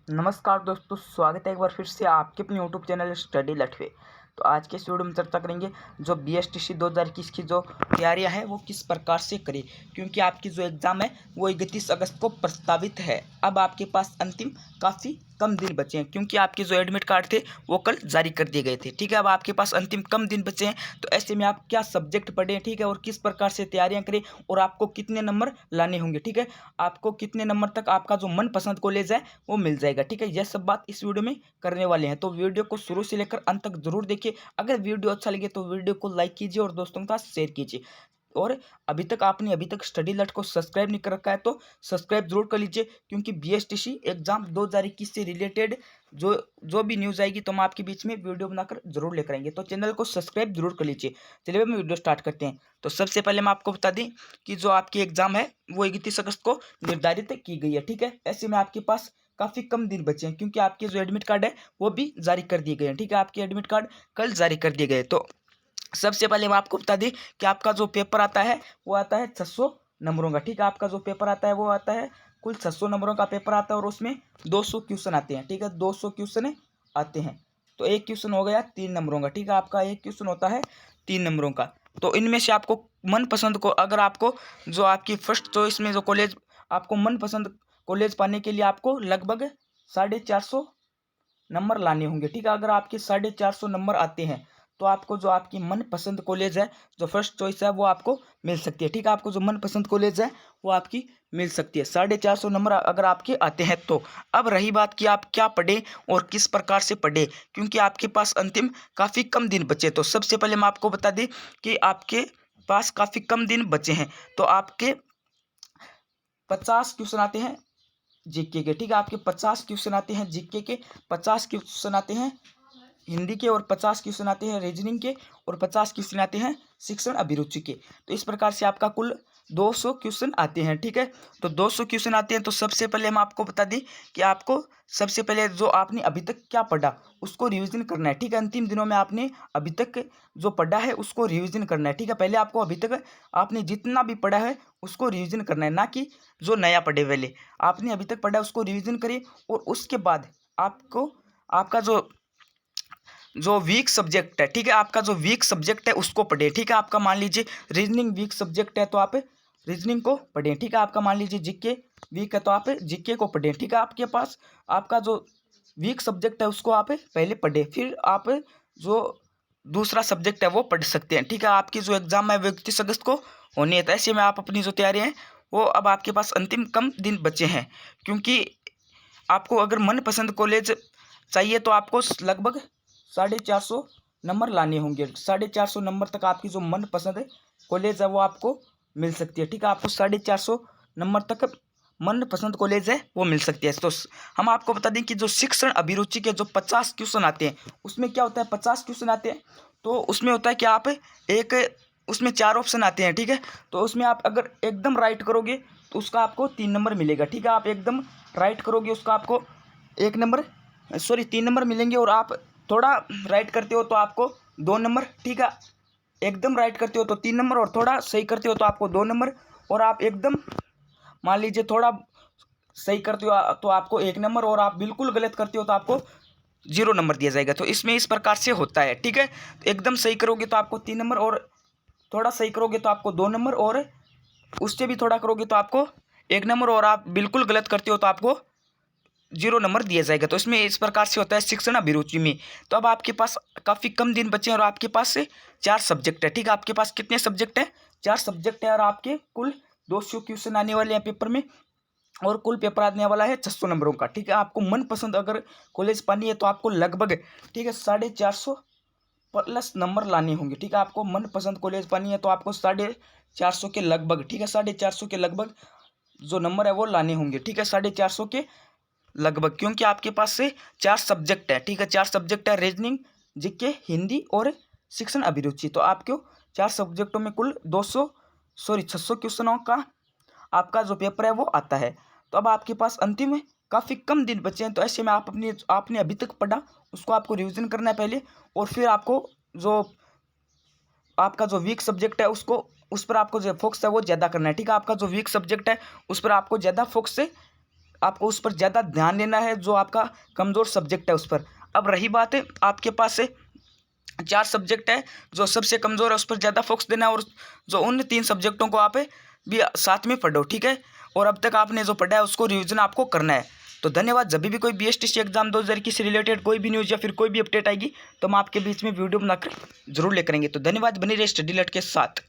नमस्कार दोस्तों, स्वागत है एक बार फिर से आपके अपने यूट्यूब चैनल स्टडी लठ पे। तो आज के इस वीडियो में चर्चा करेंगे जो BSTC 2021 की जो तैयारियां हैं वो किस प्रकार से करें, क्योंकि आपकी जो एग्ज़ाम है वो 31 अगस्त को प्रस्तावित है। अब आपके पास अंतिम काफ़ी कम दिन बचे हैं, क्योंकि आपके जो एडमिट कार्ड थे वो कल जारी कर दिए गए थे। ठीक है, अब आपके पास अंतिम कम दिन बचे हैं, तो ऐसे में आप क्या सब्जेक्ट पढ़ें, ठीक है, और किस प्रकार से तैयारियां करें और आपको कितने नंबर लाने होंगे। ठीक है, आपको कितने नंबर तक आपका जो मनपसंद कॉलेज है वो मिल जाएगा। ठीक है, यह सब बात इस वीडियो में करने वाले हैं, तो वीडियो को शुरू से लेकर अंत तक जरूर देखिए। अगर वीडियो अच्छा लगे तो वीडियो को लाइक कीजिए और दोस्तों के साथ शेयर कीजिए। और अभी तक स्टडी लट को सब्सक्राइब नहीं कर रखा है तो सब्सक्राइब जरूर कर लीजिए, क्योंकि BSTC एग्जाम 2021 से रिलेटेड जो जो भी न्यूज़ आएगी तो हम आपके बीच में वीडियो बनाकर जरूर लेकर आएंगे। तो चैनल को सब्सक्राइब जरूर कर लीजिए। चलिए हम वीडियो स्टार्ट करते हैं। तो सबसे पहले मैं आपको बता दें कि जो आपकी एग्जाम है वो 31 अगस्त को निर्धारित की गई है। ठीक है, ऐसे में आपके पास काफ़ी कम दिन बचे हैं, क्योंकि आपके जो एडमिट कार्ड है वो भी जारी कर दिए गए हैं। ठीक है, आपके एडमिट कार्ड कल जारी कर दिए गए। तो सबसे पहले मैं आपको बता दें कि आपका जो पेपर आता है वो आता है 600 नंबरों का। ठीक है, आपका जो पेपर आता है वो आता है कुल 600 नंबरों का पेपर आता है, और उसमें 200 क्वेश्चन आते हैं। ठीक है, 200 क्वेश्चन आते हैं, तो एक क्वेश्चन हो गया 3 नंबरों का। ठीक है, आपका एक क्वेश्चन होता है 3 नंबरों का। तो इनमें से आपको मनपसंद को, अगर आपको जो आपकी फर्स्ट चॉइस में जो कॉलेज, आपको मनपसंद कॉलेज पाने के लिए आपको लगभग 450 नंबर लाने होंगे। ठीक है, अगर आपके 450 नंबर आते हैं तो आपको जो आपकी मनपसंद कॉलेज है, जो फर्स्ट चॉइस है, वो आपको मिल सकती है। ठीक है, आपको जो मनपसंद कॉलेज है वो आपकी मिल सकती है 450 नंबर अगर आपके आते हैं तो। अब रही बात कि आप क्या पढ़ें और किस प्रकार से पढ़ें, क्योंकि आपके पास अंतिम काफ़ी कम दिन बचे। तो सबसे पहले मैं आपको बता दें कि आपके पास काफ़ी कम दिन बचे हैं, तो आपके 50 क्वेश्चन आते हैं जीके के। ठीक है, आपके 50 क्वेश्चन आते हैं जीके के, 50 क्वेश्चन आते हैं हिंदी के, और 50 क्वेश्चन आते हैं रीजनिंग के, और 50 क्वेश्चन आते हैं शिक्षण अभिरुचि के। तो इस प्रकार से आपका कुल 200 क्वेश्चन आते हैं। ठीक है, तो 200 क्वेश्चन आते हैं। तो सबसे पहले हम आपको बता दें कि आपको सबसे पहले जो आपने अभी तक क्या पढ़ा उसको रिवीजन करना है। ठीक है, अंतिम दिनों में आपने अभी तक जो पढ़ा है उसको रिवीजन करना है। ठीक है, पहले आपको अभी तक आपने जितना भी पढ़ा है उसको रिवीजन करना है, ना कि जो नया पढ़े वाले। आपने अभी तक पढ़ा है उसको रिवीजन करिए, और उसके बाद आपको आपका जो वीक सब्जेक्ट है, ठीक है, आपका जो वीक सब्जेक्ट है उसको पढ़ें। ठीक है, आपका मान लीजिए रीजनिंग वीक सब्जेक्ट है तो आप रीजनिंग को पढ़ें। ठीक है, आपका मान लीजिए जीके वीक है तो आप जीके को पढ़ें। ठीक है, आपके पास आपका जो वीक सब्जेक्ट है उसको आप पहले पढ़ें, फिर आप जो दूसरा सब्जेक्ट है वो पढ़ सकते हैं। ठीक है, आपकी जो एग्ज़ाम है वो 31 अगस्त को होनी है, तो ऐसे में आप अपनी जो तैयारी है वो अब आपके पास अंतिम कम दिन बचे हैं, क्योंकि आपको अगर मनपसंद कॉलेज चाहिए तो आपको लगभग 450 नंबर लाने होंगे। 450 नंबर तक आपकी जो मनपसंद कॉलेज है वो आपको मिल सकती है। ठीक है, आपको 450 नंबर तक मनपसंद कॉलेज है वो मिल सकती है। तो हम आपको बता दें कि जो शिक्षण अभिरुचि के जो 50 क्वेश्चन आते हैं उसमें क्या होता है, 50 क्वेश्चन आते हैं तो उसमें होता है कि आप एक, उसमें 4 ऑप्शन आते हैं। ठीक है, तो उसमें आप अगर एकदम राइट करोगे तो उसका आपको 3 नंबर मिलेगा। ठीक है, आप एकदम राइट करोगे उसका आपको 1 नंबर, सॉरी 3 नंबर मिलेंगे, और आप थोड़ा राइट करते हो तो आपको 2 नंबर। ठीक है, एकदम राइट करते हो तो 3 नंबर, और थोड़ा सही करते हो तो आपको 2 नंबर, और आप एकदम मान लीजिए थोड़ा सही करते हो तो आपको 1 नंबर, और आप बिल्कुल गलत करते हो तो आपको 0 नंबर दिया जाएगा। तो इसमें इस प्रकार से होता है। ठीक है, तो एकदम सही करोगे तो आपको 3 नंबर, और थोड़ा सही करोगे तो आपको 2 नंबर, और उससे भी थोड़ा करोगे तो आपको 1 नंबर, और आप बिल्कुल गलत करते हो तो आपको 0 नंबर दिया जाएगा। तो इसमें इस प्रकार से होता है शिक्षण अभिरुचि में। तो अब आपके पास काफ़ी कम दिन बचे हैं, और आपके पास से 4 सब्जेक्ट है। ठीक है, आपके पास कितने सब्जेक्ट हैं, 4 सब्जेक्ट है, और आपके कुल 200 क्वेश्चन आने वाले हैं पेपर में, और कुल पेपर आने वाला है 600 नंबरों का। ठीक है, आपको मनपसंद अगर कॉलेज पानी है तो आपको लगभग, ठीक है, 450 प्लस नंबर लाने होंगे। ठीक है, आपको मनपसंद कॉलेज पानी है तो आपको 450 के लगभग, ठीक है, 450 के लगभग जो नंबर है वो लाने होंगे। ठीक है, 450 के लगभग, क्योंकि आपके पास से 4 सब्जेक्ट है। ठीक है, 4 सब्जेक्ट है, रीजनिंग, जीके, हिंदी और शिक्षण अभिरुचि। तो आपको 4 सब्जेक्टों में कुल 600 क्वेश्चनों का आपका जो पेपर है वो आता है। तो अब आपके पास अंतिम में काफ़ी कम दिन बचे हैं, तो ऐसे में आप आपने अभी तक पढ़ा उसको आपको रिवीजन करना है पहले, और फिर आपको जो आपका जो वीक सब्जेक्ट है उसको, उस पर आपको जो फोकस है वो ज़्यादा करना है। ठीक है, आपका जो वीक सब्जेक्ट है उस पर आपको ज़्यादा फोकस से आपको उस पर ज़्यादा ध्यान देना है, जो आपका कमज़ोर सब्जेक्ट है उस पर। अब रही बात है आपके पास से 4 सब्जेक्ट है, जो सबसे कमज़ोर है उस पर ज़्यादा फोकस देना है, और जो उन 3 सब्जेक्टों को आप भी साथ में पढ़ो, ठीक है। और अब तक आपने जो पढ़ा है उसको रिवीजन आपको करना है। तो धन्यवाद। जब भी कोई BSTC एग्जाम 2021 से रिलेटेड कोई भी न्यूज़ या फिर कोई भी अपडेट आएगी तो हम आपके बीच में वीडियो बनाकर जरूर लेकर आएंगे। तो धन्यवाद, बने रहिए स्टडी अलर्ट के साथ।